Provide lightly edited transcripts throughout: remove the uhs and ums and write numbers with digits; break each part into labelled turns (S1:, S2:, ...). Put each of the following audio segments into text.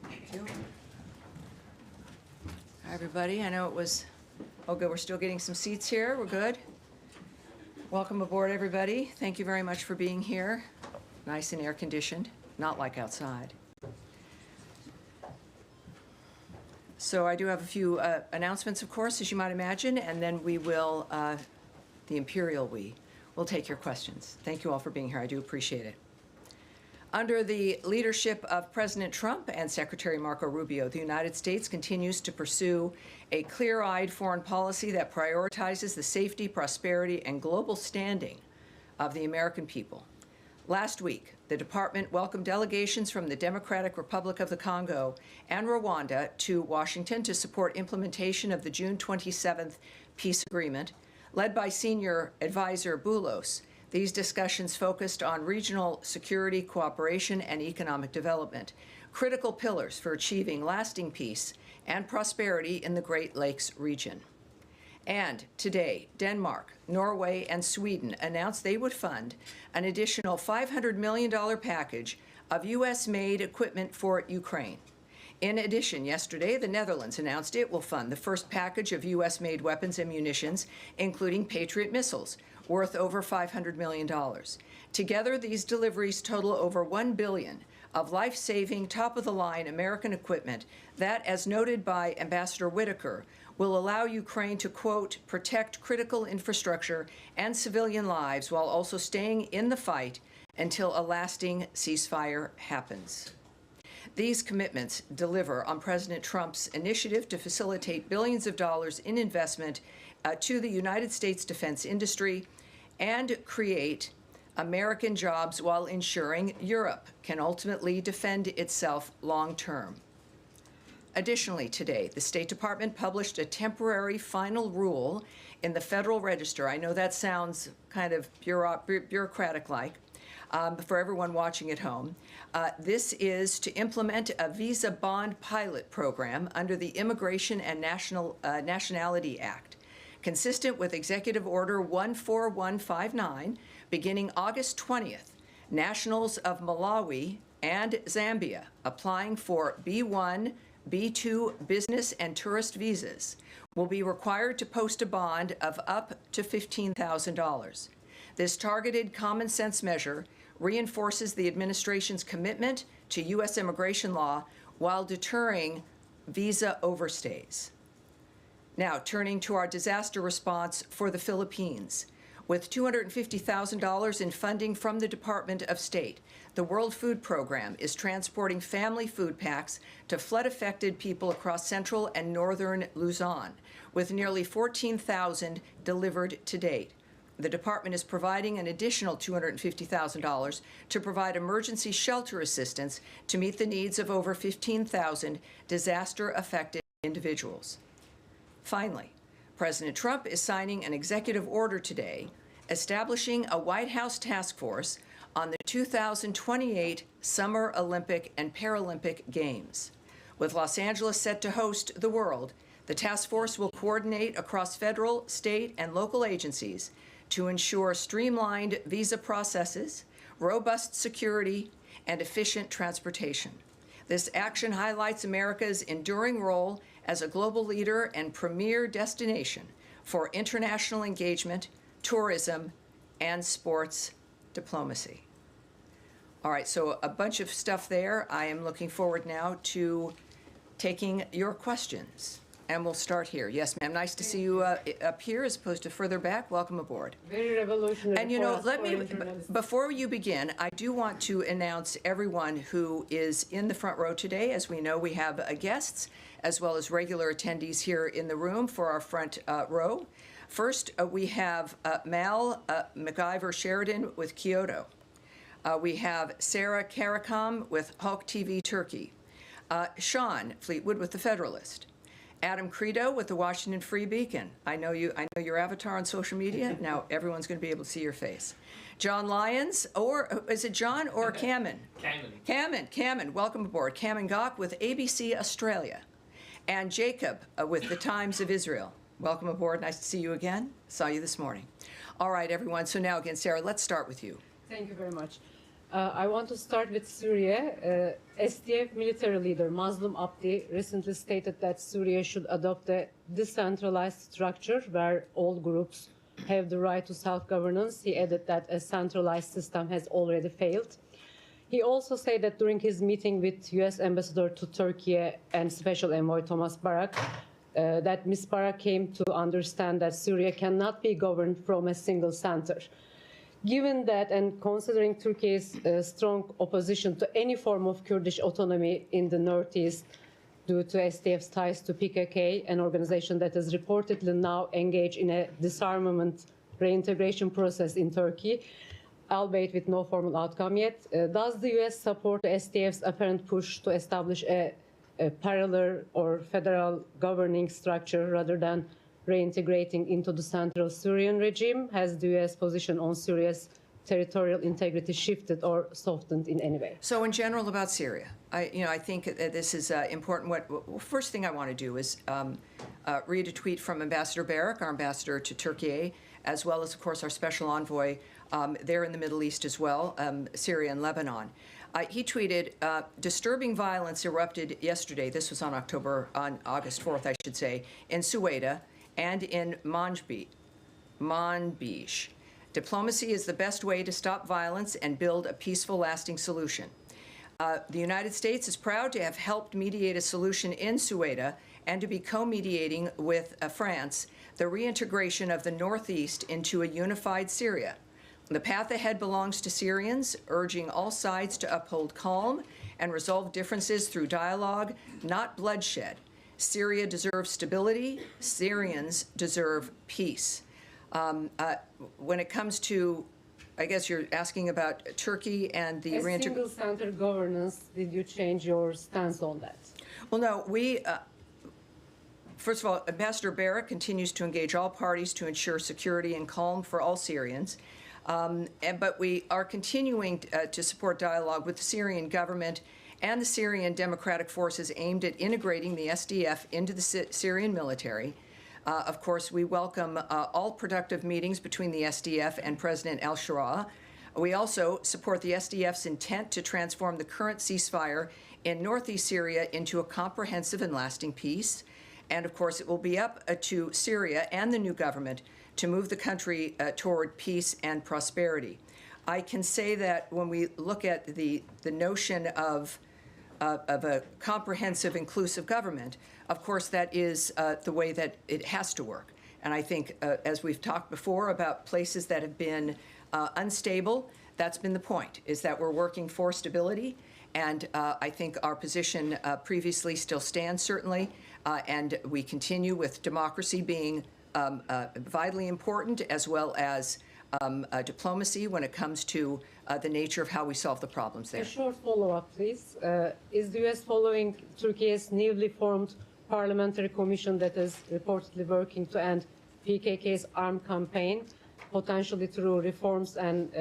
S1: Thank you. Hi, everybody. I know it was, oh, good. We're still getting some seats here. We're good. Welcome aboard, everybody. Thank you very much for being here. Nice and air conditioned, not like outside. So I do have a few announcements, of course, as you might imagine, and then we will, the Imperial we, will take your questions. Thank you all for being here. I do appreciate it. Under the leadership of President Trump and Secretary Marco Rubio, the United States continues to pursue a clear-eyed foreign policy that prioritizes the safety, prosperity, and global standing of the American people. Last week, the department welcomed delegations from the Democratic Republic of the Congo and Rwanda to Washington to support implementation of the June 27th peace agreement, led by senior advisor Boulos. These discussions focused on regional security, cooperation, and economic development, critical pillars for achieving lasting peace and prosperity in the Great Lakes region. And today, Denmark, Norway, and Sweden announced they would fund an additional $500 million package of U.S.-made equipment for Ukraine. In addition, yesterday, the Netherlands announced it will fund the first package of U.S.-made weapons and munitions, including Patriot missiles, worth over $500 million. Together, these deliveries total over $1 billion of life-saving, top-of-the-line American equipment that, as noted by Ambassador Whitaker, will allow Ukraine to, quote, protect critical infrastructure and civilian lives while also staying in the fight until a lasting ceasefire happens. These commitments deliver on President Trump's initiative to facilitate billions of dollars in investment to the United States defense industry and create American jobs while ensuring Europe can ultimately defend itself long-term. Additionally, today, the State Department published a temporary final rule in the Federal Register. I know that sounds kind of bureaucratic-like for everyone watching at home. This is to implement a visa bond pilot program under the Immigration and Nationality Act, consistent with Executive Order 14159, beginning August 20th. Nationals of Malawi and Zambia applying for B1, B2 business and tourist visas will be required to post a bond of up to $15,000. This targeted common sense measure reinforces the administration's commitment to U.S. immigration law while deterring visa overstays. Now, turning to our disaster response for the Philippines. With $250,000 in funding from the Department of State, the World Food Program is transporting family food packs to flood-affected people across central and northern Luzon, with nearly 14,000 delivered to date. The department is providing an additional $250,000 to provide emergency shelter assistance to meet the needs of over 15,000 disaster-affected individuals. Finally, President Trump is signing an executive order today establishing a White House task force on the 2028 Summer Olympic and Paralympic Games. With Los Angeles set to host the World, the task force will coordinate across federal, state, and local agencies to ensure streamlined visa processes, robust security, and efficient transportation. This action highlights America's enduring role as a global leader and premier destination for international engagement, tourism, and sports diplomacy. All right, so a bunch of stuff there. I am looking forward now to taking your questions. And we'll start here. Yes, ma'am. Nice to see you up here as opposed to further back. Welcome aboard.
S2: Very revolutionary.
S1: And you know, let me, before you begin, I do want to announce everyone who is in the front row today. As we know, we have guests as well as regular attendees here in the room for our front row. First, we have Mal McIver Sheridan with Kyoto. We have Sarah Karakam with Hulk TV Turkey. Sean Fleetwood with The Federalist. Adam Credo with the Washington Free Beacon. I know your avatar on social media. Now everyone's going to be able to see your face. John Lyons, or is it John or Kamen? Kamen, welcome aboard. Kamen Gok with ABC Australia. And Jacob with the Times of Israel. Welcome aboard. Nice to see you again. Saw you this morning. All right, everyone. So now again, Sarah, let's start with you.
S2: Thank you very much. I want to start with Syria. SDF military leader Mazlum Abdi recently stated that Syria should adopt a decentralized structure where all groups have the right to self-governance. He added that a centralized system has already failed. He also said that during his meeting with U.S. Ambassador to Turkey and Special Envoy Thomas Barak, that Ms. Barak came to understand that Syria cannot be governed from a single center. Given that and considering Turkey's strong opposition to any form of Kurdish autonomy in the northeast due to SDF's ties to PKK, an organization that is reportedly now engaged in a disarmament reintegration process in Turkey, albeit with no formal outcome yet, does the U.S. support the SDF's apparent push to establish a parallel or federal governing structure rather than reintegrating into the central Syrian regime? Has the U.S. position on Syria's territorial integrity shifted or softened in any way?
S1: So in general about Syria, I think that this is important. First thing I want to do is read a tweet from Ambassador Barak, our ambassador to Turkey, as well as, of course, our special envoy there in the Middle East as well, Syria and Lebanon. He tweeted, disturbing violence erupted yesterday, this was on August 4th, I should say, in Suwaida and in Manbij. Diplomacy is the best way to stop violence and build a peaceful, lasting solution. The United States is proud to have helped mediate a solution in Suwaida and to be co-mediating with France the reintegration of the Northeast into a unified Syria. The path ahead belongs to Syrians, urging all sides to uphold calm and resolve differences through dialogue, not bloodshed. Syria deserves stability. Syrians deserve peace. When it comes to, I guess you're asking about Turkey and the
S2: single center governance, did you change your stance on that?
S1: Well, no, first of all, Ambassador Barak continues to engage all parties to ensure security and calm for all Syrians. But we are continuing to support dialogue with the Syrian government and the Syrian democratic forces aimed at integrating the SDF into the Syrian military. Of course, we welcome all productive meetings between the SDF and President al-Shura. We also support the SDF's intent to transform the current ceasefire in northeast Syria into a comprehensive and lasting peace. And of course, it will be up to Syria and the new government to move the country toward peace and prosperity. I can say that when we look at the notion of a comprehensive, inclusive government, of course, that is the way that it has to work. And I think, as we've talked before about places that have been unstable, that's been the point, is that we're working for stability. And I think our position previously still stands, certainly, and we continue with democracy being vitally important, as well as diplomacy when it comes to the nature of how we solve the problems there.
S2: A short follow-up, please. Is the U.S. following Turkey's newly formed parliamentary commission that is reportedly working to end PKK's armed campaign, potentially through reforms and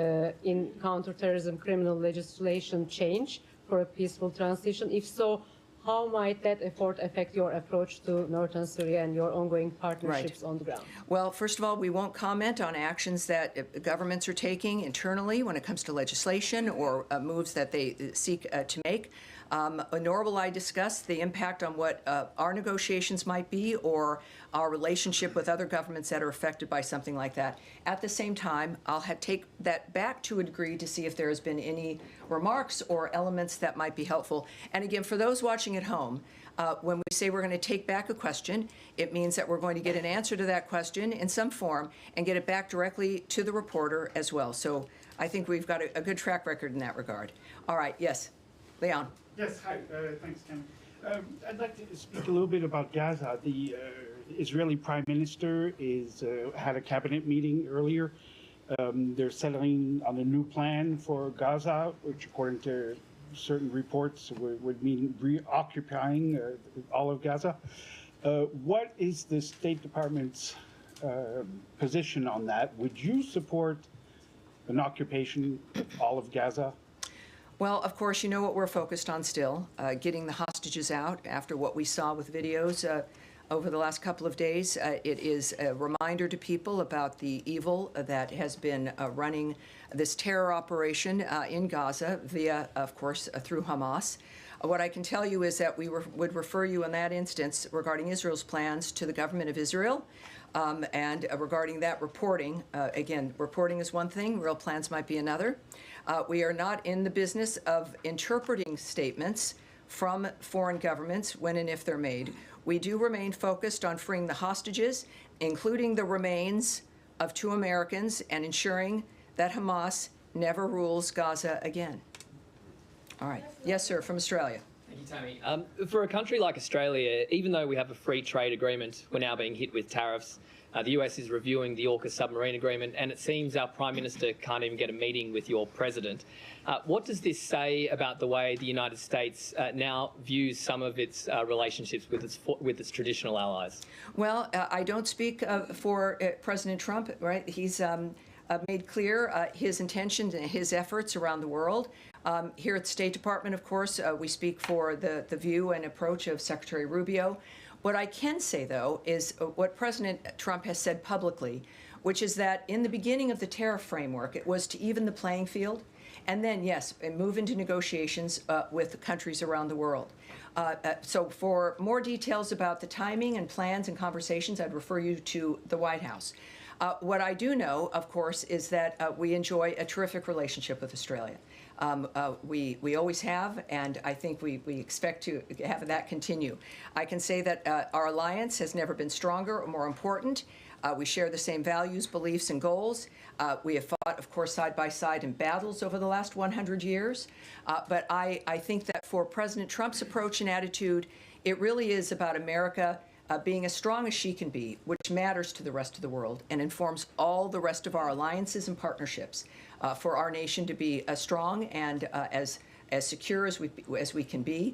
S2: in counterterrorism criminal legislation change for a peaceful transition? If so, how might that effort affect your approach to northern Syria and your ongoing partnerships on the ground? Well,
S1: first of all, we won't comment on actions that governments are taking internally when it comes to legislation or moves that they seek to make. Nor will I discuss the impact on what our negotiations might be or our relationship with other governments that are affected by something like that. At the same time, I'll take that back to a degree to see if there has been any remarks or elements that might be helpful. And again, for those watching at home, when we say we're going to take back a question, it means that we're going to get an answer to that question in some form and get it back directly to the reporter as well. So I think we've got a good track record in that regard. All right, yes, Leon.
S3: Yes, hi, thanks, Ken. I'd like to speak a little bit about Gaza. The Israeli Prime Minister had a cabinet meeting earlier. They're settling on a new plan for Gaza, which according to certain reports would mean reoccupying all of Gaza. What is the State Department's position on that? Would you support an occupation of all of Gaza?
S1: Well, of course, you know what we're focused on still, getting the hostages out after what we saw with videos over the last couple of days. It is a reminder to people about the evil that has been running this terror operation in Gaza via, of course, through Hamas. What I can tell you is that we would refer you in that instance regarding Israel's plans to the government of Israel. And regarding that reporting, again, reporting is one thing, real plans might be another. We are not in the business of interpreting statements from foreign governments when and if they're made. We do remain focused on freeing the hostages, including the remains of 2 Americans, and ensuring that Hamas never rules Gaza again. All right. Yes, sir, from Australia.
S4: Thank you, Tammy. For a country like Australia, even though we have a free trade agreement, we're now being hit with tariffs. The US is reviewing the AUKUS submarine agreement, and it seems our Prime Minister can't even get a meeting with your President. What does this say about the way the United States now views some of its relationships with its traditional allies?
S1: Well, I don't speak for President Trump, right? He's made clear his intentions and his efforts around the world. Here at the State Department, of course, we speak for the view and approach of Secretary Rubio. What I can say, though, is what President Trump has said publicly, which is that in the beginning of the tariff framework, it was to even the playing field, and then, yes, move into negotiations with countries around the world. So for more details about the timing and plans and conversations, I'd refer you to the White House. What I do know, of course, is that we enjoy a terrific relationship with Australia. We always have, and I think we expect to have that continue. I can say that our alliance has never been stronger or more important. We share the same values, beliefs, and goals. We have fought, of course, side by side in battles over the last 100 years. But I think that for President Trump's approach and attitude, it really is about America being as strong as she can be, which matters to the rest of the world and informs all the rest of our alliances and partnerships for our nation to be strong and as secure as we can be.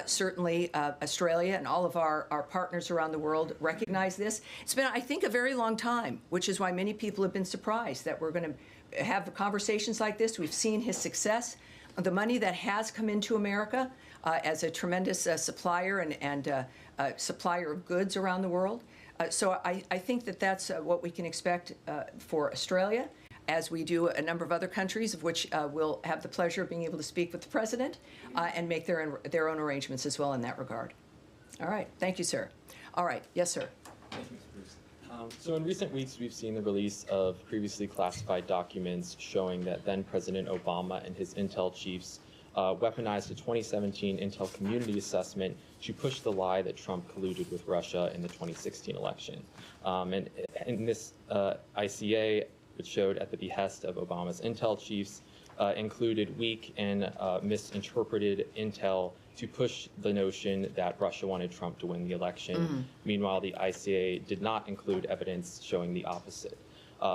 S1: Certainly, Australia and all of our partners around the world recognize this. It's been, I think, a very long time, which is why many people have been surprised that we're going to have conversations like this. We've seen his success. The money that has come into America as a tremendous supplier and supplier of goods around the world. So I think that that's what we can expect for Australia, as we do a number of other countries, of which we'll have the pleasure of being able to speak with the president and make their own arrangements as well in that regard. All right. Thank you, sir. All right. Yes, sir.
S5: Thank you, Mr. Bruce. So in recent weeks, we've seen the release of previously classified documents showing that then President Obama and his intel chiefs weaponized a 2017 Intel Community Assessment to push the lie that Trump colluded with Russia in the 2016 election. And in this ICA, which showed at the behest of Obama's intel chiefs, included weak and misinterpreted intel to push the notion that Russia wanted Trump to win the election. Mm-hmm. Meanwhile, the ICA did not include evidence showing the opposite.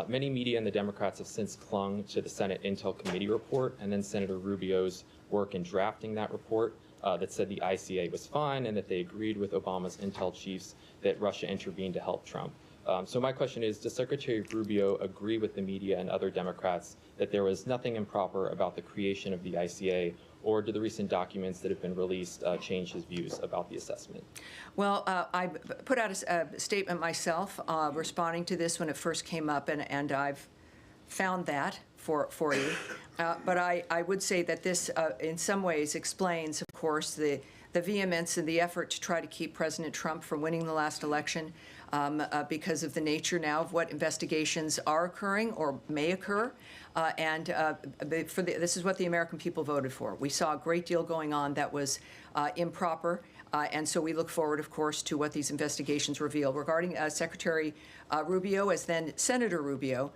S5: Many media and the Democrats have since clung to the Senate Intel Committee report and then Senator Rubio's work in drafting that report that said the ICA was fine and that they agreed with Obama's intel chiefs that Russia intervened to help Trump. So my question is, does Secretary Rubio agree with the media and other Democrats that there was nothing improper about the creation of the ICA, or do the recent documents that have been released change his views about the assessment?
S1: Well, I put out a statement myself responding to this when it first came up, and I've found that for you. But I would say that this, in some ways, explains, of course, the vehemence and the effort to try to keep President Trump from winning the last election because of the nature now of what investigations are occurring or may occur. This is what the American people voted for. We saw a great deal going on that was improper. And so we look forward, of course, to what these investigations reveal. Regarding Secretary Rubio, as then Senator Rubio,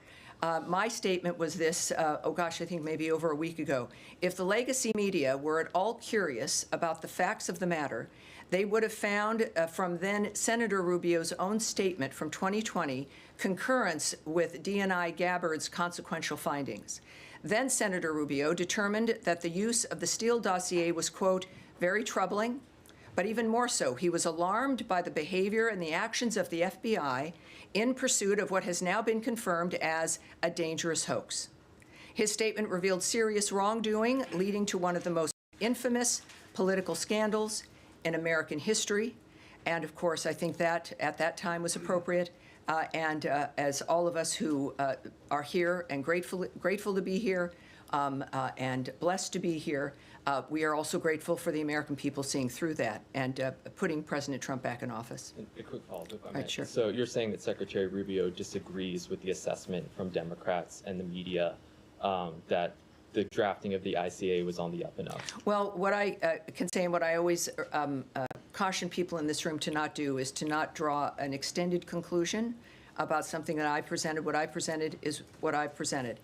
S1: my statement was this, I think maybe over a week ago. If the legacy media were at all curious about the facts of the matter, they would have found from then Senator Rubio's own statement from 2020 concurrence with DNI Gabbard's consequential findings. Then Senator Rubio determined that the use of the Steele dossier was, quote, very troubling, but even more so, he was alarmed by the behavior and the actions of the FBI in pursuit of what has now been confirmed as a dangerous hoax. His statement revealed serious wrongdoing leading to one of the most infamous political scandals in American history, And of course, I think that at that time was appropriate. And as all of us who are here and grateful to be here and blessed to be here, we are also grateful for the American people seeing through that and putting President Trump back in office.
S5: A quick follow-up, if I
S1: Right,
S5: may.
S1: sure.
S5: So you're saying that Secretary Rubio disagrees with the assessment from Democrats and the media that the drafting of the ICA was on the up and up?
S1: Well, what I can say and what I always caution people in this room to not do is to not draw an extended conclusion about something that I presented. What I presented is what I presented.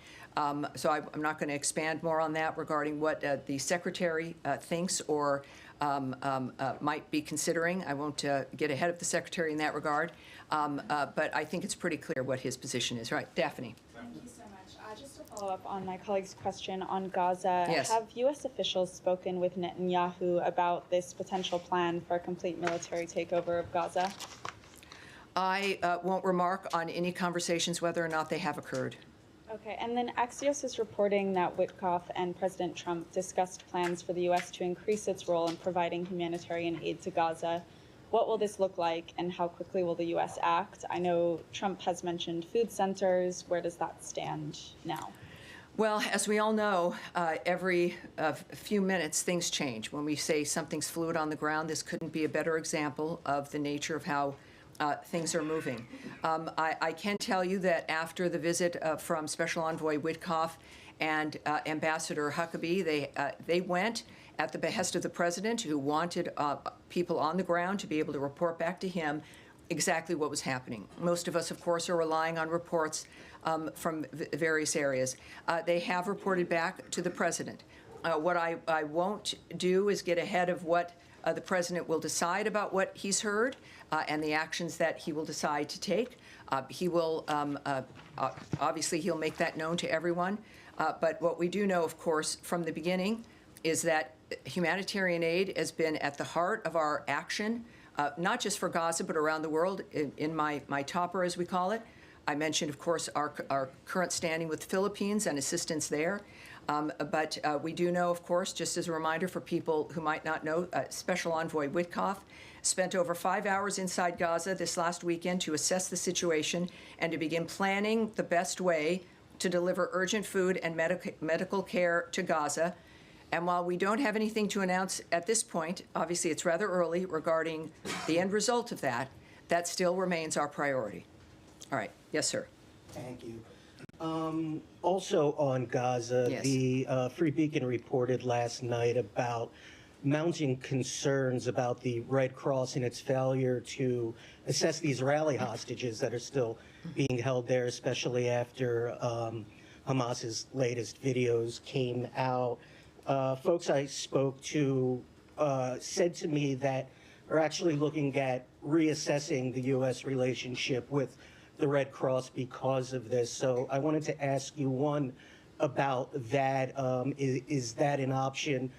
S1: So I'm not going to expand more on that regarding what the Secretary thinks or might be considering. I won't get ahead of the Secretary in that regard. But I think it's pretty clear what his position is. Right, Daphne?
S6: Thank you so much. Just to follow up on my colleague's question on Gaza,
S1: Yes.
S6: have U.S. officials spoken with Netanyahu about this potential plan for a complete military takeover of Gaza?
S1: I won't remark on any conversations whether or not they have occurred.
S6: Okay, and then Axios is reporting that Witkoff and President Trump discussed plans for the U.S. to increase its role in providing humanitarian aid to Gaza. What will this look like, and how quickly will the U.S. act? I know Trump has mentioned food centers. Where does that stand now?
S1: Well, as we all know, every few minutes things change. When we say something's fluid on the ground, this couldn't be a better example of the nature of how things are moving. I can tell you that after the visit from Special Envoy Witkoff and Ambassador Huckabee, they went at the behest of the president, who wanted people on the ground to be able to report back to him exactly what was happening. Most of us, of course, are relying on reports from various areas. They have reported back to the president. What I won't do is get ahead of what the president will decide about what he's heard and the actions that he will decide to take. He will, obviously, he'll make that known to everyone. But what we do know, of course, from the beginning is that humanitarian aid has been at the heart of our action, not just for Gaza, but around the world, in my topper, as we call it. I mentioned, of course, our current standing with the Philippines and assistance there. But we do know, of course, just as a reminder for people who might not know, Special Envoy Witkoff spent over 5 hours inside Gaza this last weekend to assess the situation and to begin planning the best way to deliver urgent food and medical care to Gaza. And while we don't have anything to announce at this point, obviously it's rather early regarding the end result of that, that still remains our priority. All right. Yes, sir.
S7: Thank you. Also on Gaza,
S1: Yes.
S7: the Free Beacon reported last night about mounting concerns about the Red Cross and its failure to assess the Israeli hostages that are still being held there, especially after Hamas's latest videos came out. Folks I spoke to said to me that are actually looking at reassessing the U.S. relationship with the Red Cross because of this. So I wanted to ask you, one, about that. Is that an option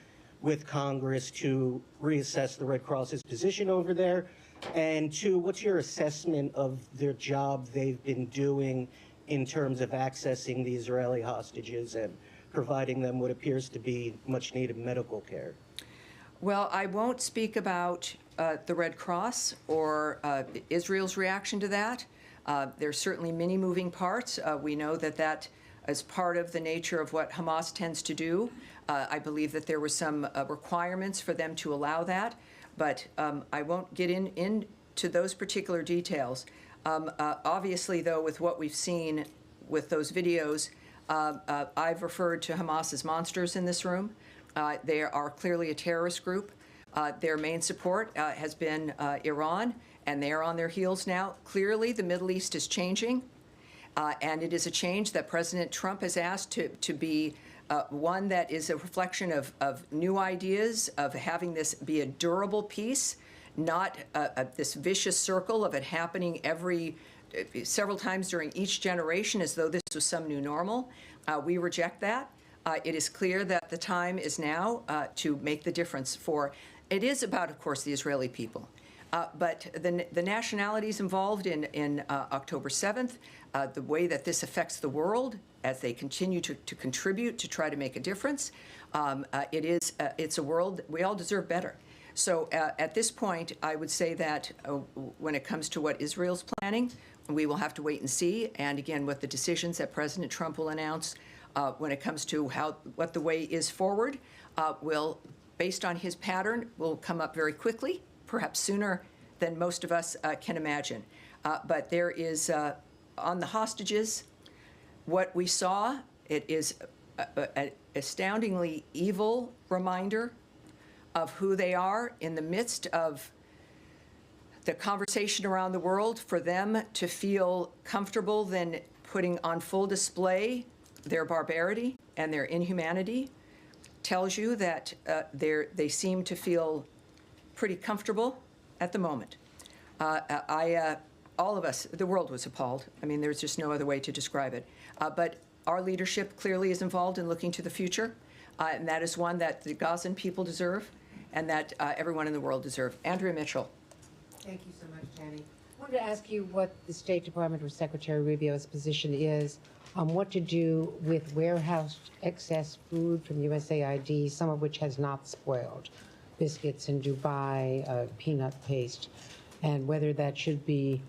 S7: with Congress to reassess the Red Cross's position over there? And two, what's your assessment of their job they've been doing in terms of accessing the Israeli hostages and providing them what appears to be much needed medical care?
S1: Well, I won't speak about the Red Cross or Israel's reaction to that. There's certainly many moving parts. We know that that is part of the nature of what Hamas tends to do. I believe that there were some requirements for them to allow that, but I won't get into those particular details. Obviously, though, with what we've seen with those videos, I've referred to Hamas as monsters in this room. They are clearly a terrorist group. Their main support has been Iran, and they are on their heels now. Clearly, the Middle East is changing, and it is a change that President Trump has asked to be one that is a reflection of new ideas, of having this be a durable peace, not this vicious circle of it happening several times during each generation as though this was some new normal. We reject that. It is clear that the time is now to make the difference it is about, of course, the Israeli people. But the nationalities involved in October 7th, the way that this affects the world as they continue to contribute to try to make a difference, it's a world we all deserve better. So at this point, I would say that when it comes to what Israel's planning, we will have to wait and see. And again, what the decisions that President Trump will announce when it comes to what the way is forward will, based on his pattern, will come up very quickly, perhaps sooner than most of us can imagine. But there is, on the hostages, what we saw, it is an astoundingly evil reminder of who they are in the midst of the conversation around the world. For them to feel comfortable then putting on full display their barbarity and their inhumanity tells you that they seem to feel pretty comfortable at the moment. All of us, the world was appalled. I mean, there's just no other way to describe it. But our leadership clearly is involved in looking to the future, and that is one that the Gazan people deserve and that everyone in the world deserve. Andrea Mitchell.
S8: Thank you so much, Jenny. I wanted to ask you what the State Department or Secretary Rubio's position is on what to do with warehouse excess food from USAID, some of which has not spoiled, biscuits in Dubai, peanut paste, and whether that should be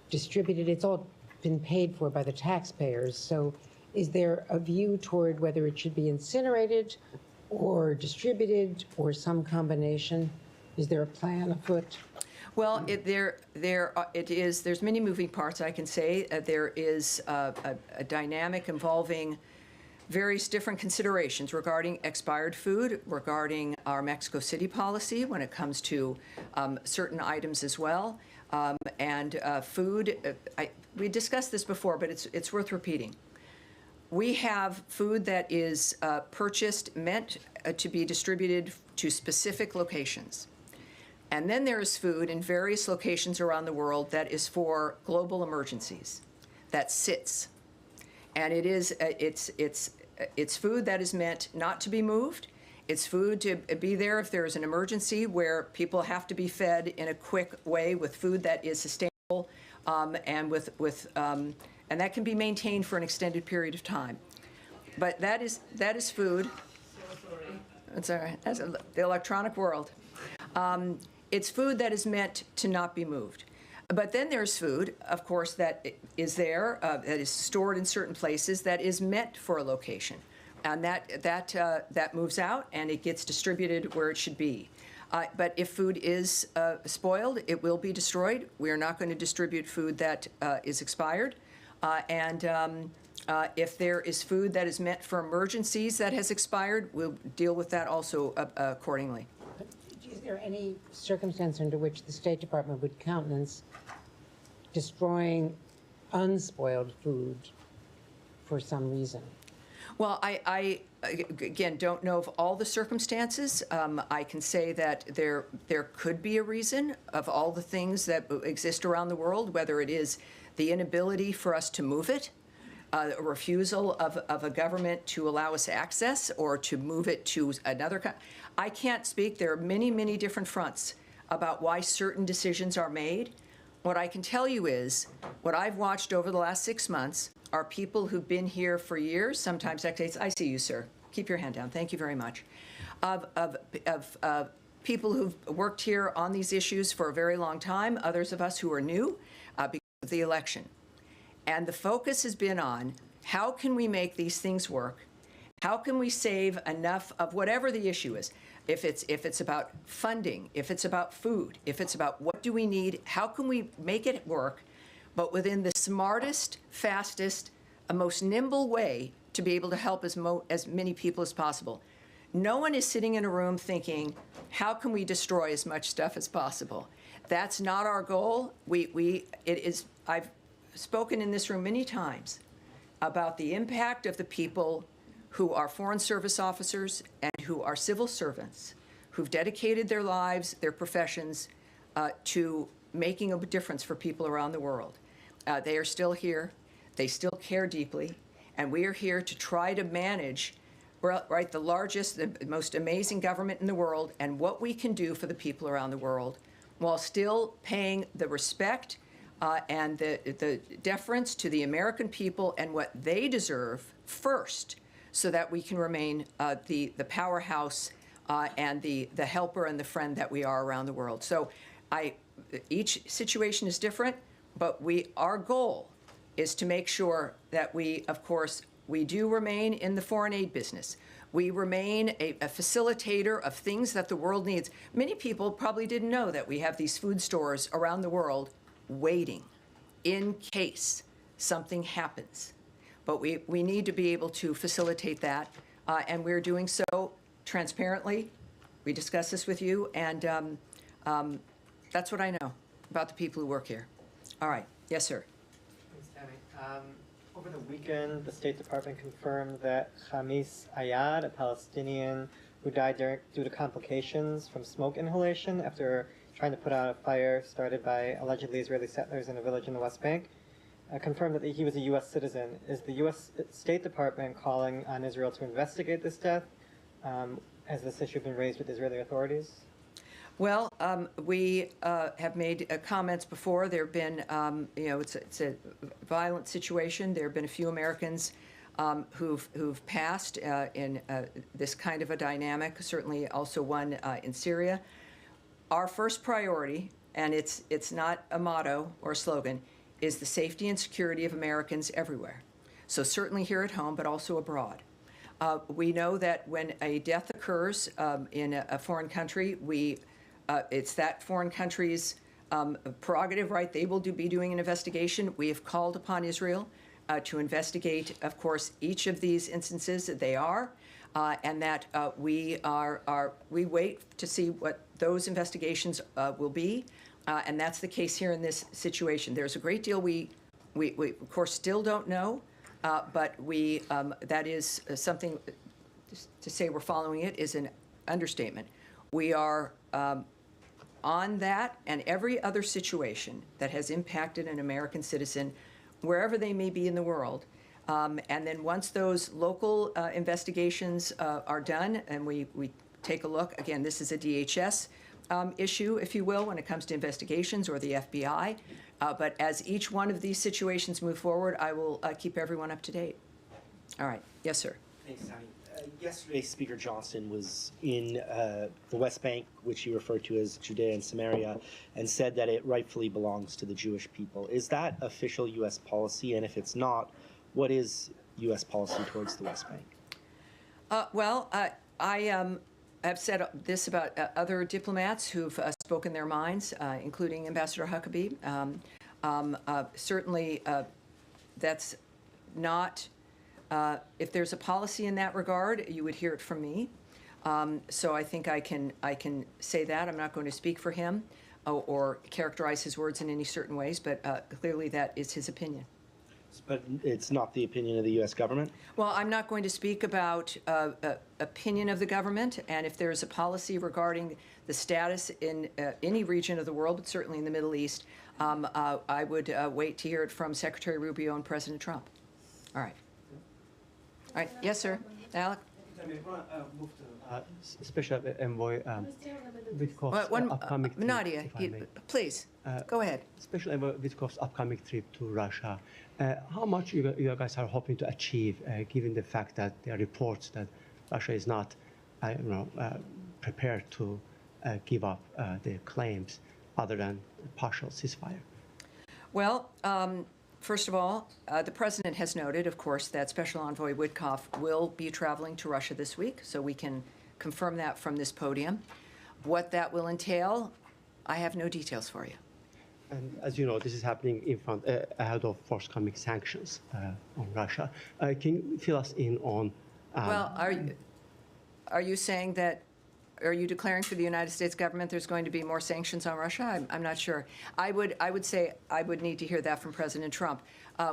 S8: distributed. It's all been paid for by the taxpayers. So is there a view toward whether it should be incinerated or distributed or some combination? Is there a plan afoot?
S1: Well, there's many moving parts, I can say. There is a dynamic involving various different considerations regarding expired food, regarding our Mexico City policy when it comes to certain items as well. And food, we discussed this before, but it's worth repeating. We have food that is purchased, meant to be distributed to specific locations. And then there is food in various locations around the world that is for global emergencies, that sits. And it's food that is meant not to be moved. It's food to be there if there's an emergency where people have to be fed in a quick way with food that is sustainable and that can be maintained for an extended period of time. But that is food. It's all right. That's the electronic world. It's food that is meant to not be moved. But then there's food, of course, that is there, that is stored in certain places, that is meant for a location. And that moves out and it gets distributed where it should be. But if food is spoiled, it will be destroyed. We are not going to distribute food that is expired. If there is food that is meant for emergencies that has expired, we'll deal with that also accordingly.
S8: Is there any circumstance under which the State Department would countenance destroying unspoiled food for some reason?
S1: Well, I again, don't know of all the circumstances. I can say that there could be a reason of all the things that exist around the world, whether it is the inability for us to move it, a refusal of a government to allow us access or to move it to another country. I can't speak. There are many, many different fronts about why certain decisions are made. What I can tell you is what I've watched over the last 6 months are people who've been here for years, sometimes decades. I see you, sir. Keep your hand down. Thank you very much. Of people who've worked here on these issues for a very long time, others of us who are new because of the election. And the focus has been on how can we make these things work? How can we save enough of whatever the issue is? If it's about funding, if it's about food, if it's about what do we need, how can we make it work, but within the smartest, fastest, most nimble way to be able to help as many people as possible. No one is sitting in a room thinking, how can we destroy as much stuff as possible? That's not our goal. I've spoken in this room many times about the impact of the people who are Foreign Service officers and who are civil servants, who've dedicated their lives, their professions, to making a difference for people around the world. They are still here. They still care deeply. And we are here to try to manage, right, the largest, the most amazing government in the world and what we can do for the people around the world while still paying the respect and the deference to the American people and what they deserve first, so that we can remain the powerhouse and the helper and the friend that we are around the world. So each situation is different, but our goal is to make sure that we, of course, we do remain in the foreign aid business. We remain a facilitator of things that the world needs. Many people probably didn't know that we have these food stores around the world waiting in case something happens. But we need to be able to facilitate that, and we're doing so transparently. We discuss this with you, and that's what I know about the people who work here. All right. Yes, sir.
S9: Thanks, Tammy. Over the weekend, the State Department confirmed that Khamis Ayad, a Palestinian who died due to complications from smoke inhalation after trying to put out a fire started by allegedly Israeli settlers in a village in the West Bank, confirmed that he was a U.S. citizen. Is the U.S. State Department calling on Israel to investigate this death? Has this issue been raised with Israeli authorities?
S1: Well, we have made comments before. There have been, it's a violent situation. There have been a few Americans who've passed in this kind of a dynamic, certainly also one in Syria. Our first priority, and it's not a motto or a slogan, is the safety and security of Americans everywhere. So certainly here at home, but also abroad. We know that when a death occurs in a foreign country, it's that foreign country's prerogative, right? They will be doing an investigation. We have called upon Israel to investigate, of course, each of these instances that they are, and that we wait to see what those investigations will be, and that's the case here in this situation. There's a great deal we of course still don't know, but that is something to say we're following it is an understatement. We are on that and every other situation that has impacted an American citizen, wherever they may be in the world. And then once those local investigations are done and we take a look, again, this is a DHS issue, if you will, when it comes to investigations, or the FBI. But as each one of these situations move forward, I will keep everyone up to date. All right. Yes, sir.
S10: Thanks, Tammy. Yesterday, Speaker Johnson was in the West Bank, which he referred to as Judea and Samaria, and said that it rightfully belongs to the Jewish people. Is that official U.S. policy? And if it's not, what is U.S. policy towards the West Bank?
S1: Well, I have said this about other diplomats who've spoken their minds, including Ambassador Huckabee. Certainly, that's not. If there's a policy in that regard, you would hear it from me. So I think I can say that. I'm not going to speak for him or characterize his words in any certain ways, but clearly that is his opinion.
S10: But it's not the opinion of the U.S. government?
S1: Well, I'm not going to speak about opinion of the government, and if there's a policy regarding the status in any region of the world, but certainly in the Middle East, I would wait to hear it from Secretary Rubio and President Trump. All right. All right. Yes, sir. Alec?
S11: I want to move to Special Envoy Witkoff's upcoming trip,
S1: Nadia, please, go ahead.
S11: Special Envoy Witkoff's upcoming trip to Russia. How much you guys are hoping to achieve, given the fact that there are reports that Russia is not, prepared to give up their claims other than partial ceasefire?
S1: Well, first of all, the president has noted, of course, that Special Envoy Witkoff will be traveling to Russia this week, so we can confirm that from this podium. What that will entail, I have no details for you.
S11: And as you know, this is happening in front ahead of forthcoming sanctions on Russia. Can you fill us in on?
S1: Well, are you saying that? Are you declaring for the United States government there's going to be more sanctions on Russia? I'm not sure. I would say I would need to hear that from President Trump.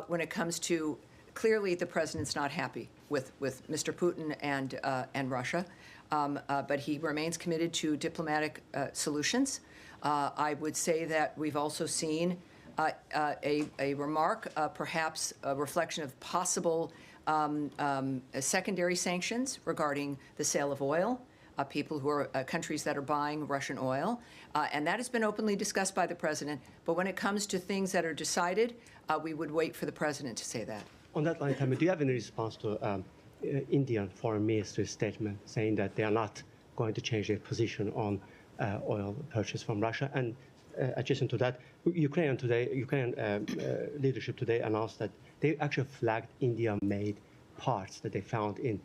S1: When it comes to, clearly the president's not happy with Mr. Putin and Russia, but he remains committed to diplomatic solutions. I would say that we've also seen a remark, perhaps a reflection of possible secondary sanctions regarding the sale of oil. People who are countries that are buying Russian oil. And that has been openly discussed by the president. But when it comes to things that are decided, we would wait for the president to say that.
S11: On that line, Tammy, do you have any response to Indian Foreign Minister's statement saying that they are not going to change their position on oil purchase from Russia. And adjacent to that, Ukrainian leadership today announced that they actually flagged India-made parts that they found in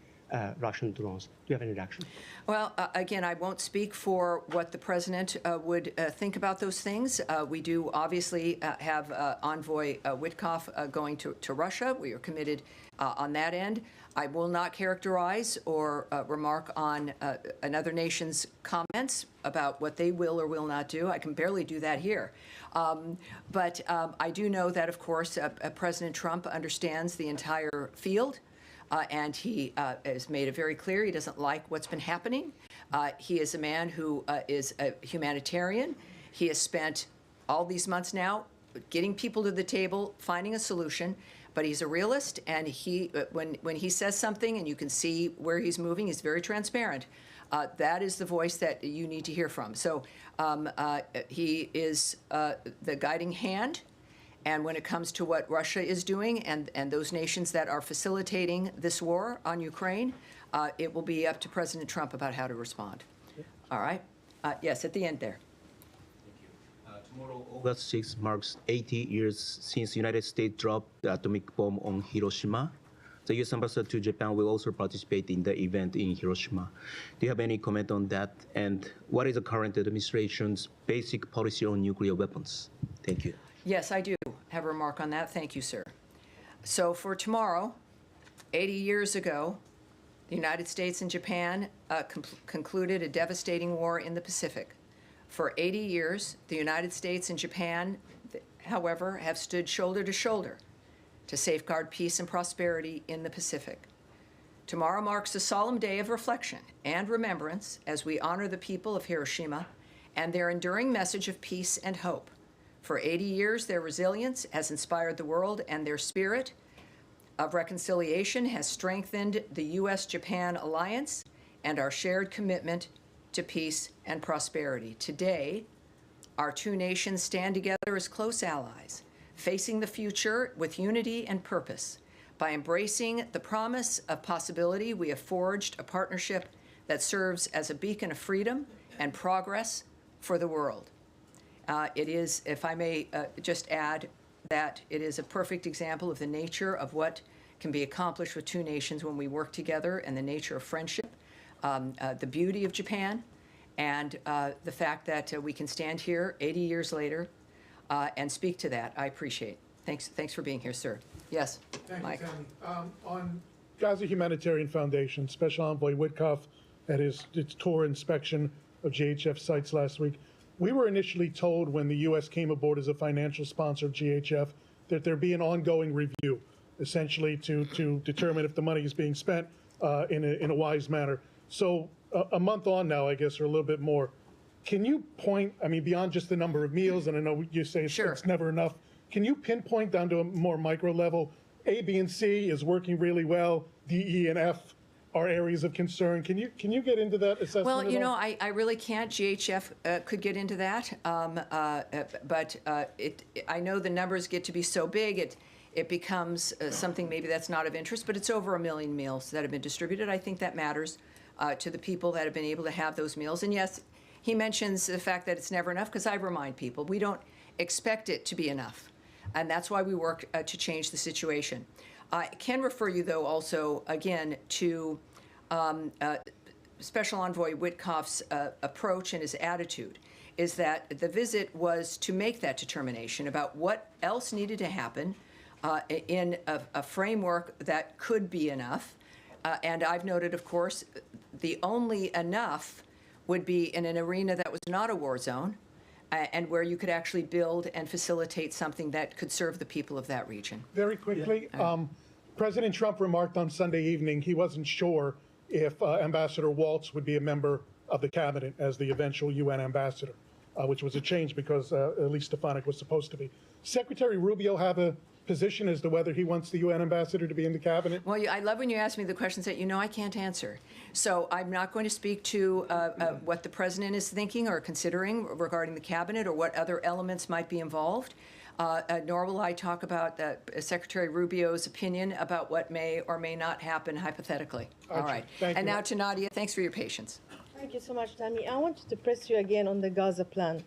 S11: Russian drones. Do you have any reaction?
S1: Well, again, I won't speak for what the president would think about those things. We do obviously have Envoy Witkoff going to Russia. We are committed on that end. I will not characterize or remark on another nation's comments about what they will or will not do. I can barely do that here. But I do know that, of course, President Trump understands the entire field. And he has made it very clear he doesn't like what's been happening. He is a man who is a humanitarian. He has spent all these months now getting people to the table, finding a solution. But he's a realist, and when he says something and you can see where he's moving, he's very transparent. That is the voice that you need to hear from. So he is the guiding hand. And when it comes to what Russia is doing and those nations that are facilitating this war on Ukraine, it will be up to President Trump about how to respond. All right? Yes, at the end there.
S12: Tomorrow, August 6th, marks 80 years since the United States dropped the atomic bomb on Hiroshima. The U.S. ambassador to Japan will also participate in the event in Hiroshima. Do you have any comment on that? And what is the current administration's basic policy on nuclear weapons? Thank you.
S1: Yes, I do have a remark on that. Thank you, sir. So for tomorrow, 80 years ago, the United States and Japan concluded a devastating war in the Pacific. For 80 years, the United States and Japan, however, have stood shoulder to shoulder to safeguard peace and prosperity in the Pacific. Tomorrow marks a solemn day of reflection and remembrance as we honor the people of Hiroshima and their enduring message of peace and hope. For 80 years, their resilience has inspired the world, and their spirit of reconciliation has strengthened the U.S.-Japan alliance and our shared commitment to peace and prosperity. Today, our two nations stand together as close allies, facing the future with unity and purpose. By embracing the promise of possibility, we have forged a partnership that serves as a beacon of freedom and progress for the world. It is, if I may just add, that it is a perfect example of the nature of what can be accomplished with two nations when we work together, and the nature of friendship, the beauty of Japan, and the fact that we can stand here 80 years later and speak to that. I appreciate. Thanks for being here, sir. Yes, Mike.
S13: Thank you, Tammy. On Gaza Humanitarian Foundation, Special Envoy Witkoff at its tour inspection of GHF sites last week. We were initially told when the U.S. came aboard as a financial sponsor of GHF that there'd be an ongoing review, essentially to determine if the money is being spent in a wise manner. So a month on now, I guess, or a little bit more, can you point, I mean, beyond just the number of meals, and I know you say it's never enough, can you pinpoint down to a more micro level, A, B, and C is working really well, D, E, and F are areas of concern? Can you get into that assessment?
S1: Well, you know, I really can't. GHF could get into that, but I know the numbers get to be so big, it becomes something maybe that's not of interest. But it's over 1 million meals that have been distributed. I think that matters to the people that have been able to have those meals. And yes, he mentions the fact that it's never enough, because I remind people we don't expect it to be enough, and that's why we work to change the situation. I can refer you, though, also, again, to Special Envoy Witkoff's approach and his attitude, is that the visit was to make that determination about what else needed to happen in a framework that could be enough. And I've noted, of course, the only enough would be in an arena that was not a war zone, and where you could actually build and facilitate something that could serve the people of that region.
S13: Very quickly, President Trump remarked on Sunday evening he wasn't sure if Ambassador Waltz would be a member of the cabinet as the eventual UN ambassador, which was a change because Elise Stefanik was supposed to be. Secretary Rubio have a position as to whether he wants the UN ambassador to be in the cabinet?
S1: Well, I love when you ask me the questions that you know I can't answer. So I'm not going to speak to what the president is thinking or considering regarding the cabinet or what other elements might be involved. Nor will I talk about Secretary Rubio's opinion about what may or may not happen hypothetically. All right.
S13: Thank
S1: and
S13: you.
S1: now to Nadia. Thanks for your patience.
S14: Thank you so much, Tammy. I wanted to press you again on the Gaza plan.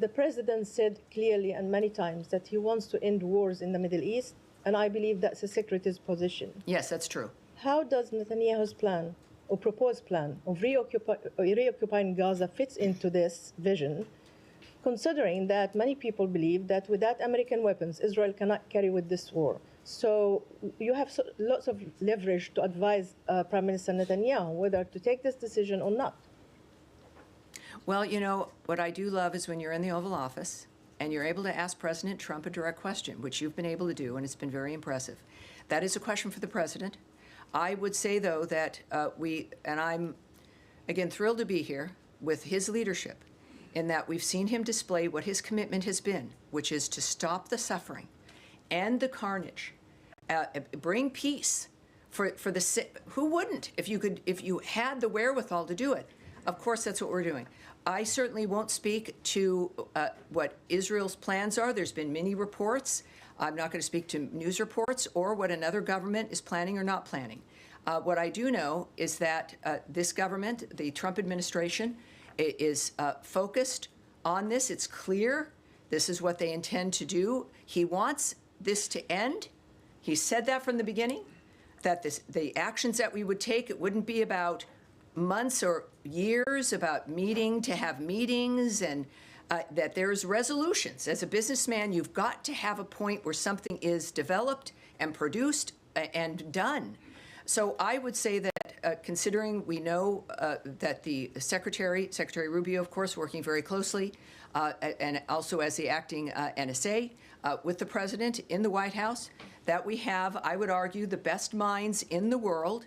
S14: The president said clearly and many times that he wants to end wars in the Middle East, and I believe that's the secretary's position.
S1: Yes, that's true.
S14: How does Netanyahu's plan or proposed plan of reoccupying Gaza fits into this vision, considering that many people believe that without American weapons, Israel cannot carry with this war? So you have lots of leverage to advise Prime Minister Netanyahu whether to take this decision or not.
S1: Well, you know, what I do love is when you're in the Oval Office and you're able to ask President Trump a direct question, which you've been able to do, and it's been very impressive. That is a question for the president. I would say, though, that and I'm, again, thrilled to be here with his leadership, in that we've seen him display what his commitment has been, which is to stop the suffering, end the carnage, bring peace for the who wouldn't if you had the wherewithal to do it. Of course, that's what we're doing. I certainly won't speak to what Israel's plans are. There's been many reports. I'm not going to speak to news reports or what another government is planning or not planning. What I do know is that this government, the Trump administration, is focused on this. It's clear this is what they intend to do. He wants this to end. He said that from the beginning, that the actions that we would take, it wouldn't be about months or years, about meeting to have meetings, and that there's resolutions. As a businessman, you've got to have a point where something is developed and produced and done. So I would say that considering we know that the Secretary Rubio, of course, working very closely, and also as the acting NSA with the president in the White House, that we have, I would argue, the best minds in the world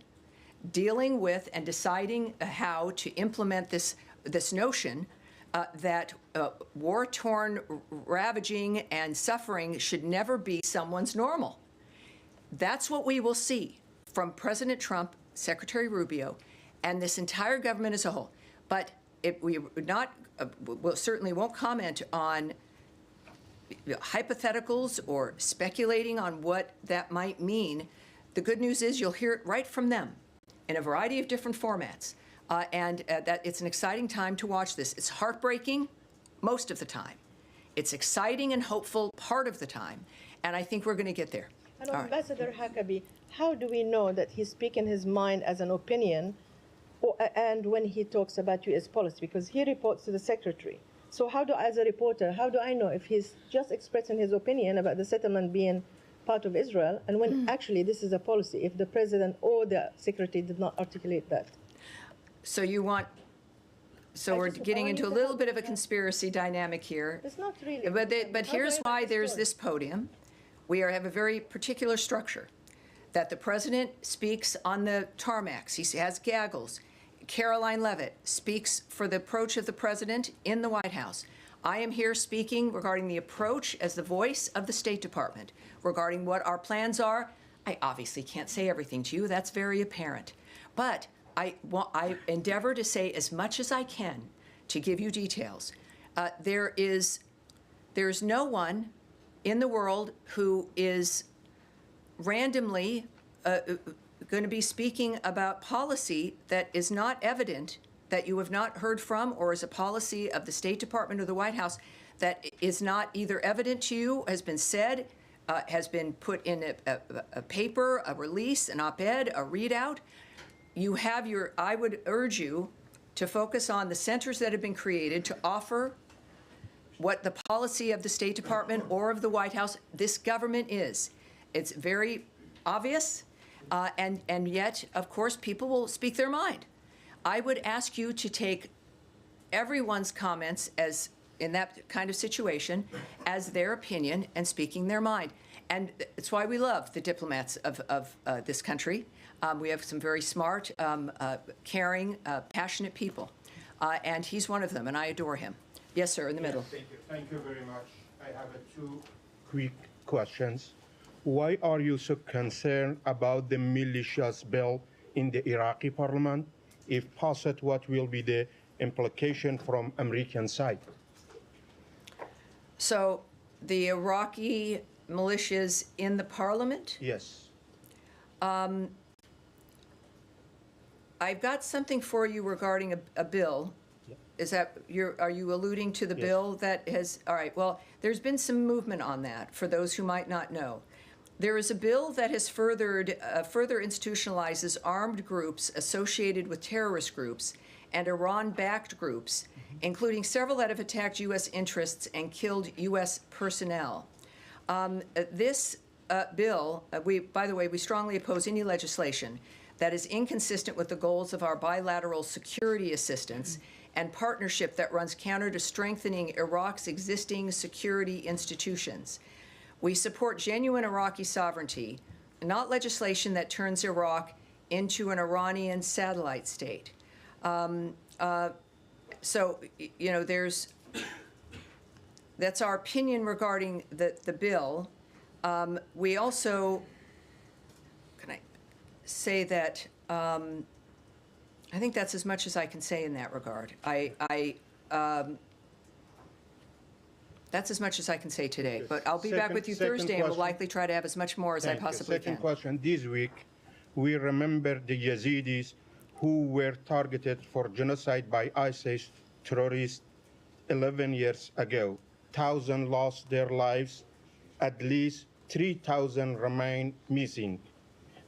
S1: dealing with and deciding how to implement this notion that war-torn ravaging and suffering should never be someone's normal. That's what we will see from President Trump, Secretary Rubio, and this entire government as a whole. But we certainly won't comment on hypotheticals or speculating on what that might mean. The good news is you'll hear it right from them in a variety of different formats. And that it's an exciting time to watch this. It's heartbreaking most of the time. It's exciting and hopeful part of the time. And I think we're going to get there.
S14: And Ambassador Huckabee, how do we know that he's speaking his mind as an opinion and when he talks about U.S. policy? Because he reports to the secretary. So as a reporter, how do I know if he's just expressing his opinion about the settlement being part of Israel and when actually this is a policy, if the president or the secretary did not articulate that?
S1: So we're getting into a little bit of a conspiracy dynamic here.
S14: It's not really.
S1: But here's why there's this podium. We have a very particular structure, that the president speaks on the tarmacs. He has gaggles. Caroline Leavitt speaks for the approach of the president in the White House. I am here speaking regarding the approach as the voice of the State Department, regarding what our plans are. I obviously can't say everything to you. That's very apparent. But I endeavor to say as much as I can to give you details. There's no one in the world who is randomly going to be speaking about policy that is not evident, that you have not heard from, or is a policy of the State Department or the White House that is not either evident to you, has been said, has been put in a paper, a release, an op-ed, a readout. I would urge you to focus on the centers that have been created to offer what the policy of the State Department or of the White House, this government is. It's very obvious, and yet, of course, people will speak their mind. I would ask you to take everyone's comments as in that kind of situation as their opinion and speaking their mind. And it's why we love the diplomats of this country. We have some very smart, caring, passionate people. And he's one of them, and I adore him. Yes, sir, in the middle.
S15: Thank you. Thank you very much. I have two quick questions. Why are you so concerned about the militias bill in the Iraqi parliament? If passed, what will be the implication from American side?
S1: So the Iraqi militias in the parliament?
S15: Yes.
S1: I've got something for you regarding a bill. Is that, are you alluding to the bill that has, all right, well, there's been some movement on that, for those who might not know. There is a bill that has further institutionalizes armed groups associated with terrorist groups and Iran-backed groups, including several that have attacked U.S. interests and killed U.S. personnel. This bill, by the way, we strongly oppose any legislation that is inconsistent with the goals of our bilateral security assistance and partnership that runs counter to strengthening Iraq's existing security institutions. We support genuine Iraqi sovereignty, not legislation that turns Iraq into an Iranian satellite state. So, you know, that's our opinion regarding the bill. We also, can I say that, I think that's as much as I can say in that regard. That's as much as I can say today, but I'll be back with you Thursday and we'll likely try to have as much more as I possibly can.
S15: Second question, this week, we remember the Yazidis who were targeted for genocide by ISIS terrorists 11 years ago. 1,000 lost their lives, at least 3,000 remain missing.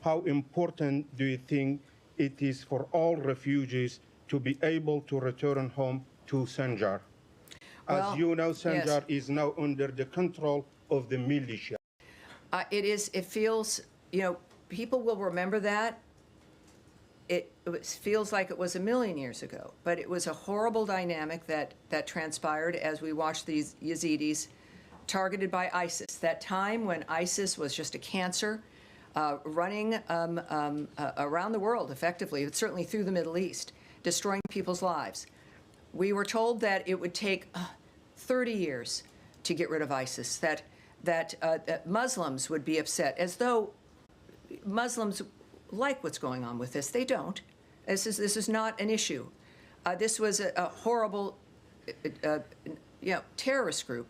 S15: How important do you think it is for all refugees to be able to return home to Sinjar? As you know, Sinjar is now under the control of the militia.
S1: It feels, you know, people will remember that. It feels like it was a million years ago, but it was a horrible dynamic that transpired as we watched these Yazidis targeted by ISIS. That time when ISIS was just a cancer running around the world effectively, but certainly through the Middle East, destroying people's lives. We were told that it would take 30 years to get rid of ISIS, that Muslims would be upset, as though Muslims like what's going on with this. They don't. This is not an issue. This was a horrible terrorist group.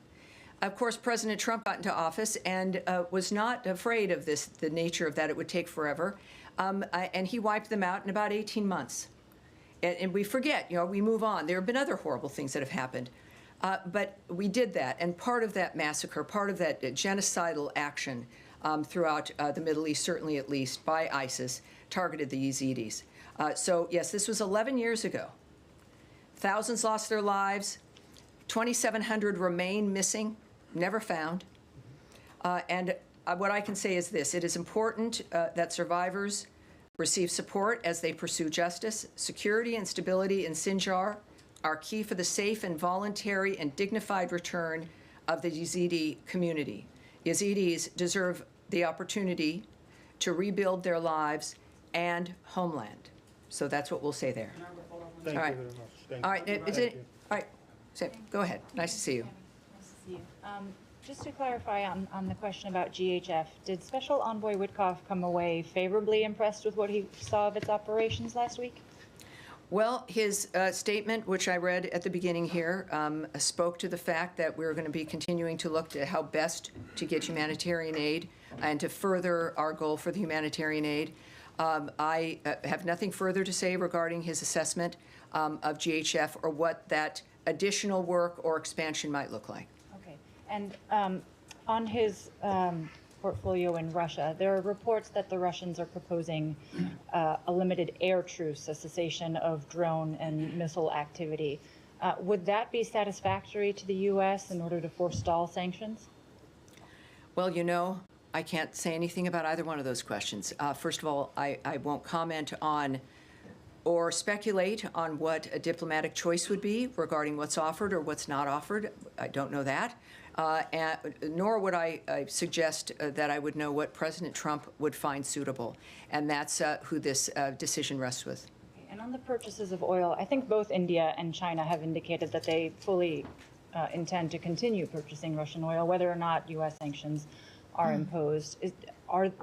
S1: Of course, President Trump got into office and was not afraid of this, the nature of that it would take forever, and he wiped them out in about 18 months. And we forget, you know, we move on. There have been other horrible things that have happened. But we did that, and part of that massacre, part of that genocidal action throughout the Middle East, certainly at least, by ISIS, targeted the Yazidis. So, yes, this was 11 years ago. Thousands lost their lives. 2,700 remain missing, never found. And what I can say is this. It is important that survivors receive support as they pursue justice. Security and stability in Sinjar are key for the safe and voluntary and dignified return of the Yazidi community. Yazidis deserve the opportunity to rebuild their lives and homeland. So that's what we'll say there.
S15: Thank
S1: All right.
S15: you very much. Thank
S1: All right.
S15: you.
S1: All right. So, go ahead. Nice to see you.
S16: Nice to see you. Just to clarify on the question about GHF, did Special Envoy Witkoff come away favorably impressed with what he saw of its operations last week?
S1: Well, his statement, which I read at the beginning here, spoke to the fact that we're going to be continuing to look at how best to get humanitarian aid and to further our goal for the humanitarian aid. I have nothing further to say regarding his assessment of GHF or what that additional work or expansion might look like.
S16: Okay. And on his portfolio in Russia, there are reports that the Russians are proposing a limited air truce, a cessation of drone and missile activity. Would that be satisfactory to the U.S. in order to forestall sanctions?
S1: Well, you know, I can't say anything about either one of those questions. First of all, I won't comment on or speculate on what a diplomatic choice would be regarding what's offered or what's not offered. I don't know that. Nor would I suggest that I would know what President Trump would find suitable. And that's who this decision rests with.
S16: And on the purchases of oil, I think both India and China have indicated that they fully intend to continue purchasing Russian oil, whether or not U.S. sanctions are imposed.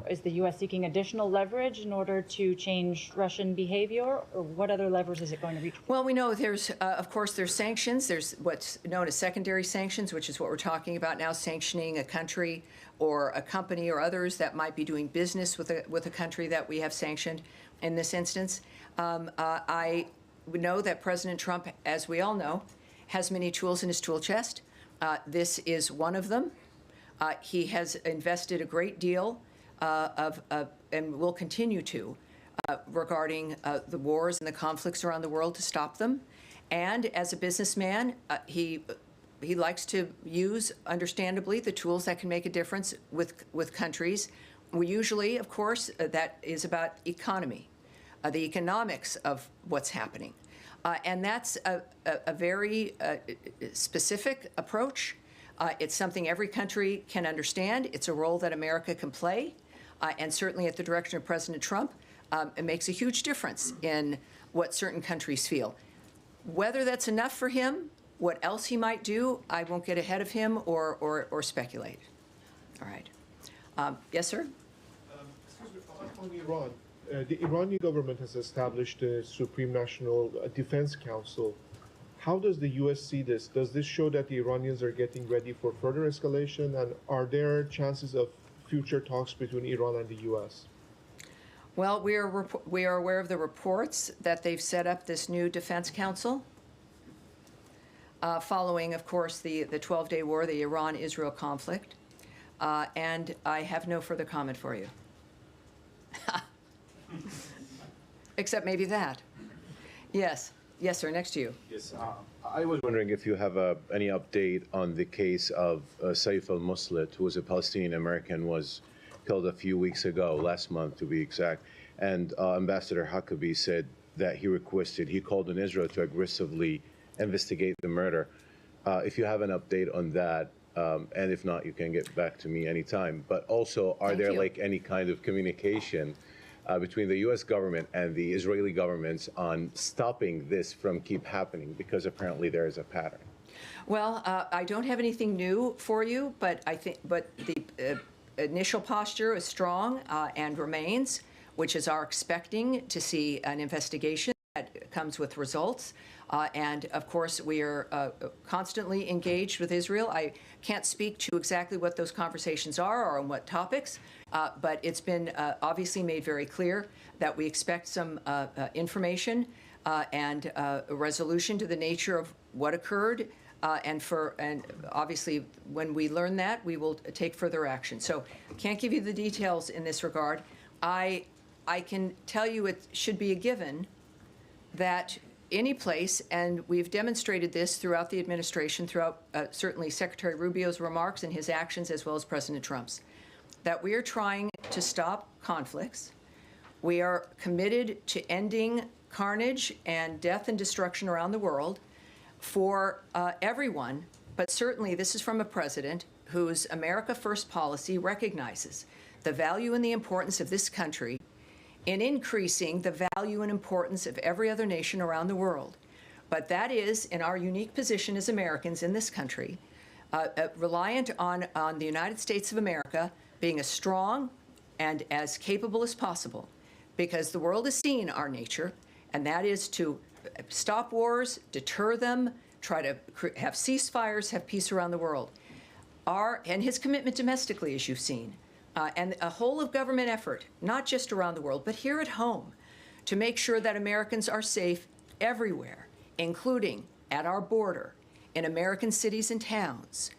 S16: Is the U.S. seeking additional leverage in order to change Russian behavior, or what other levers is it going to reach?
S1: Well, we know there's, of course, there's sanctions. There's what's known as secondary sanctions, which is what we're talking about now, sanctioning a country or a company or others that might be doing business with a country that we have sanctioned in this instance. I know that President Trump, as we all know, has many tools in his tool chest. This is one of them. He has invested a great deal and will continue to, regarding the wars and the conflicts around the world to stop them. And as a businessman, he likes to use, understandably, the tools that can make a difference with countries. We usually, of course, that is about economy, the economics of what's happening. And that's a very specific approach. It's something every country can understand. It's a role that America can play. And certainly at the direction of President Trump, it makes a huge difference in what certain countries feel. Whether that's enough for him, what else he might do, I won't get ahead of him or speculate. All right. Yes, sir?
S17: Excuse me, on Iran. The Iranian government has established a Supreme National Defense Council. How does the U.S. see this? Does this show that the Iranians are getting ready for further escalation? And are there chances of future talks between Iran and the U.S.?
S1: Well, we are aware of the reports that they've set up this new defense council following, of course, the 12-day war, the Iran-Israel conflict. And I have no further comment for you. Except maybe that. Yes. Yes, sir. Next to you.
S18: Yes. I was wondering if you have any update on the case of Saif al-Muslit, who was a Palestinian American, was killed a few weeks ago, last month to be exact. And Ambassador Huckabee said that he called on Israel to aggressively investigate the murder. If you have an update on that, and if not, you can get back to me anytime. But also, are there like any kind of communication between the U.S. government and the Israeli governments on stopping this from keep happening? Because apparently there is a pattern.
S1: Well, I don't have anything new for you, but the initial posture is strong and remains, which is our expecting to see an investigation that comes with results. And of course, we are constantly engaged with Israel. I can't speak to exactly what those conversations are or on what topics, but it's been obviously made very clear that we expect some information and a resolution to the nature of what occurred. And obviously, when we learn that, we will take further action. So I can't give you the details in this regard. I can tell you it should be a given that any place, and we've demonstrated this throughout the administration, throughout certainly Secretary Rubio's remarks and his actions, as well as President Trump's, that we are trying to stop conflicts. We are committed to ending carnage and death and destruction around the world for everyone, but certainly this is from a president whose America First policy recognizes the value and the importance of this country in increasing the value and importance of every other nation around the world. But that is, in our unique position as Americans in this country, reliant on the United States of America being as strong and as capable as possible, because the world has seen our nature, and that is to stop wars, deter them, try to have ceasefires, have peace around the world. And his commitment domestically, as you've seen, and a whole of government effort, not just around the world, but here at home, to make sure that Americans are safe everywhere, including at our border, in American cities and towns,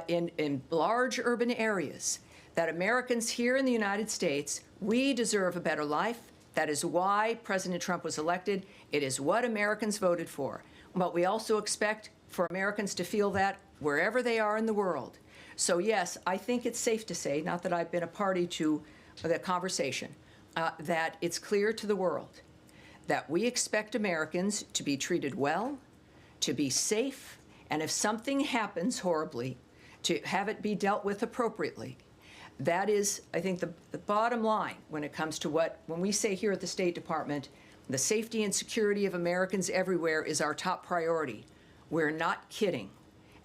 S1: in large urban areas, that Americans here in the United States, we deserve a better life. That is why President Trump was elected. It is what Americans voted for. But we also expect for Americans to feel that wherever they are in the world. So yes, I think it's safe to say, not that I've been a party to the conversation, that it's clear to the world that we expect Americans to be treated well, to be safe, and if something happens horribly, to have it be dealt with appropriately. That is, I think, the bottom line when it comes to when we say here at the State Department, the safety and security of Americans everywhere is our top priority. We're not kidding.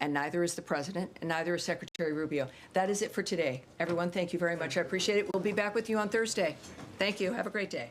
S1: and neither is the president, and neither is Secretary Rubio. That is it for today. Everyone, thank you very much. I appreciate it. We'll be back with you on Thursday. Thank you. Have a great day.